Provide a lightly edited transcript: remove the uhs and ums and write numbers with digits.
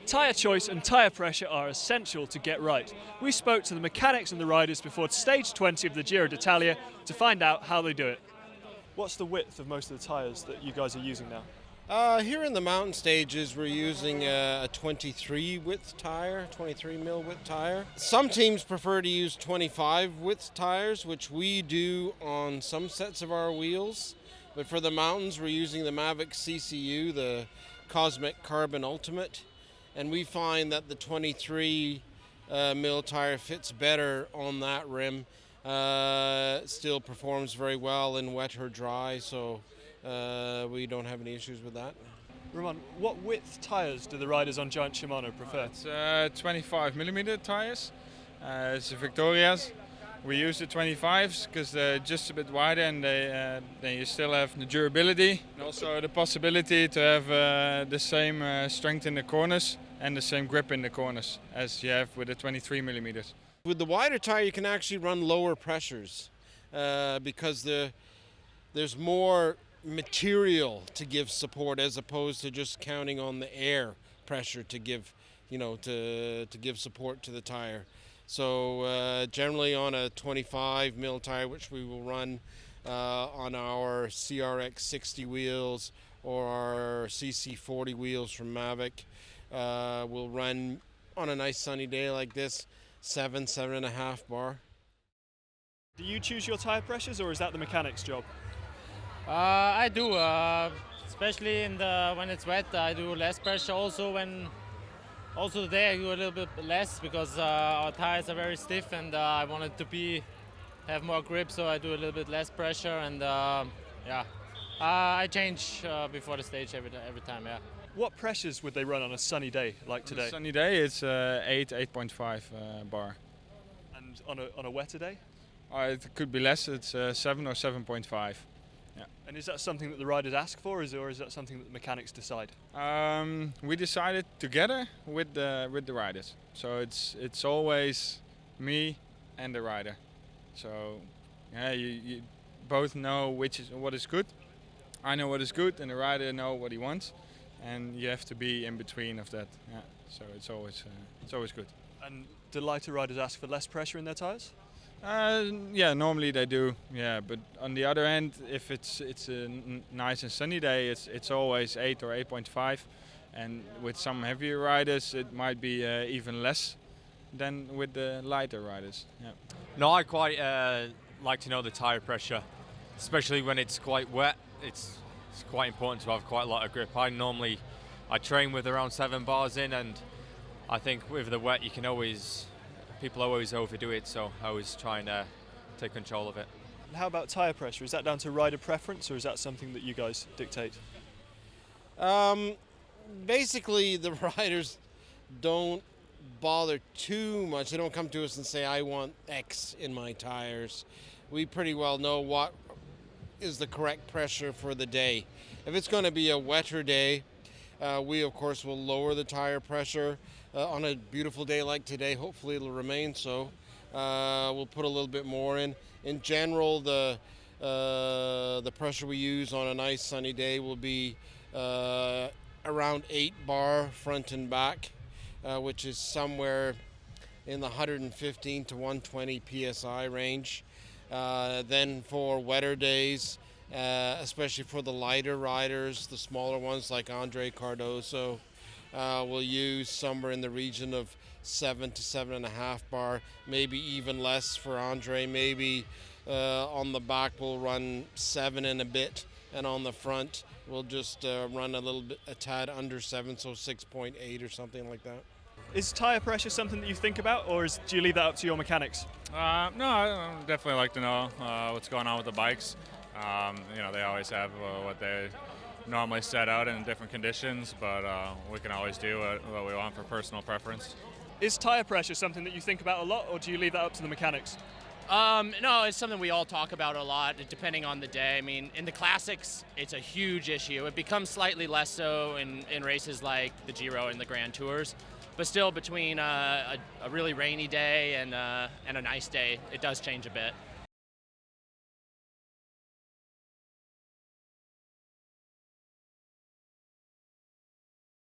Tyre choice and tyre pressure are essential to get right. We spoke to the mechanics and the riders before stage 20 of the Giro D'Italia to find out how they do it. What's the width of most of the tyres that you guys are using now? Here in the mountain stages, we're using a 23 width tire, 23 mil width tire. Some teams prefer to use 25 width tires, which we do on some sets of our wheels. But for the mountains, we're using the Mavic CCU, the Cosmic Carbon Ultimate. And we find that the 23 mil tire fits better on that rim. It still performs very well in wet or dry, so we don't have any issues with that. Ramon, what width tyres do the riders on Giant-Shimano prefer? It's 25 millimeter tyres. It's the Victorias. We use the 25s because they're just a bit wider and then you still have the durability and also the possibility to have the same strength in the corners and the same grip in the corners as you have with the 23 millimeters. With the wider tire, you can actually run lower pressures because there's more material to give support as opposed to just counting on the air pressure to give, to give support to the tire. So generally on a 25 mil tire, which we will run on our CRX 60 wheels or our CC 40 wheels from Mavic, we'll run on a nice sunny day like this, 7.5 bar. Do you choose your tyre pressures or is that the mechanic's job? I do, especially when it's wet. I do less pressure. Also today I do a little bit less because our tires are very stiff and I want it to have more grip, so I do a little bit less pressure and I change before the stage every time. Yeah. What pressures would they run on a sunny day like today? On a sunny day it's 8.5 bar. And on a wetter day? It could be less. It's 7 or 7.5. Yeah. And is that something that the riders ask for, or is that something that the mechanics decide? We decided together with the riders. So it's always me and the rider. So yeah, you both know what is good. I know what is good, and the rider know what he wants, and you have to be in between of that. Yeah. So it's always good. And do lighter riders ask for less pressure in their tyres? Yeah, normally they do. Yeah, but on the other end, if it's a nice and sunny day, it's always 8 or 8.5, and with some heavier riders, it might be even less than with the lighter riders. Yeah. No, I quite like to know the tyre pressure, especially when it's quite wet. It's quite important to have quite a lot of grip. I train with around 7 bars in, and I think with the wet, people always overdo it, so I was trying to take control of it. And how about tyre pressure? Is that down to rider preference, or is that something that you guys dictate? Basically, the riders don't bother too much. They don't come to us and say, I want X in my tires. We pretty well know what is the correct pressure for the day. If it's going to be a wetter day, we of course will lower the tire pressure. On a beautiful day like today, hopefully it'll remain so. We'll put a little bit more in. In general, the pressure we use on a nice sunny day will be around 8 bar front and back, which is somewhere in the 115 to 120 PSI range. Then for wetter days, especially for the lighter riders, the smaller ones like Andre Cardoso, we'll use somewhere in the region of 7 to 7.5 bar, maybe even less for Andre. Maybe on the back we'll run 7 and a bit, and on the front we'll just run a tad under 7, so 6.8 or something like that. Is tyre pressure something that you think about, or do you leave that up to your mechanics? No, I definitely like to know what's going on with the bikes. They always have what they normally set out in different conditions, but we can always do what we want for personal preference. Is tyre pressure something that you think about a lot, or do you leave that up to the mechanics? No, it's something we all talk about a lot, depending on the day. I mean, in the classics, it's a huge issue. It becomes slightly less so in races like the Giro and the Grand Tours. But still, between a really rainy day and a nice day, it does change a bit.